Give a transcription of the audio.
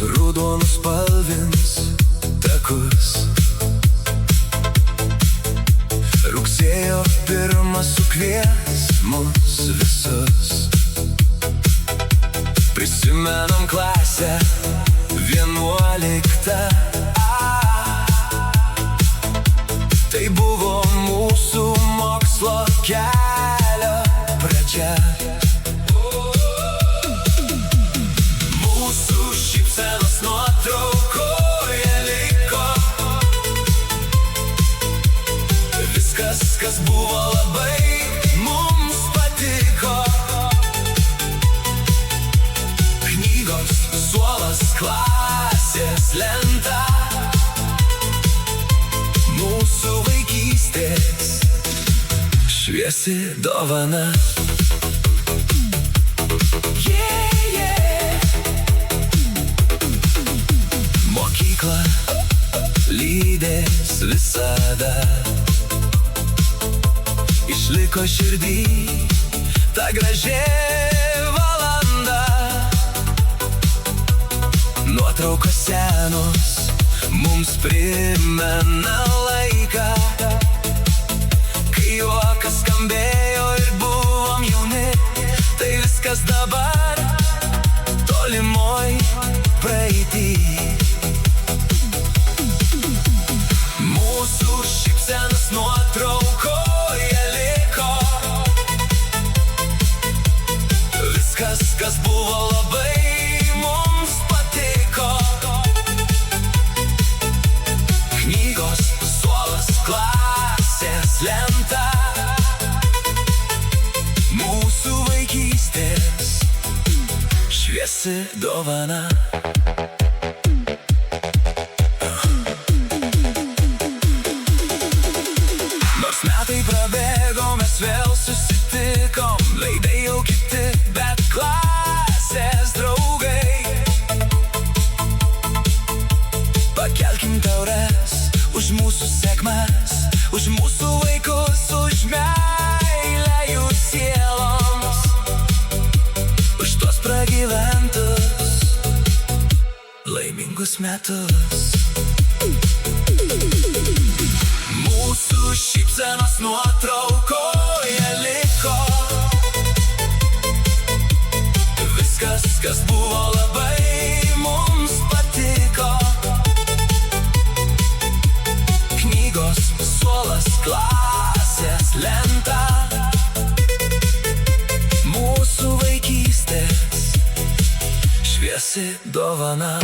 Ruduo nuspalvins takus. Rugsėjo pirmas sukvies mus visus. Prisimenam klasę 11. Tai buvo mūsų mokslo kelio pradžia. Šypsenos nuotraukoje liko viskas, kas buvo labai mums patiko. Knygos, suolas, klasės lenta, mūsų vaikystės šviesi dovana. Mokykla lydės visada, išliko širdį ta graži valanda. Nuotraukos senos mums primena laiką, kai juokas skambėjo ir buvom jauni. Tai viskas dabar tolimoj praeity. Mūsų šypsenos nuotraukoje liko viskas, kas buvo labai mums patiko. Knygos, suolas, klasės lenta, mūsų vaikystės šviesi dovana. Metai prabėgo, mes vėl susitikom, veidai jau kiti, bet klasės draugai. Pakelkim taures už mūsų sėkmes, už mūsų vaikus, už meilę jų sieloms, už tuos pragyventus laimingus metus. Mūsų šypsenos nuotraukoje liko viskas, kas buvo labai mums patiko. Knygos, suolas, klasės lenta, mūsų vaikystės šviesi dovana.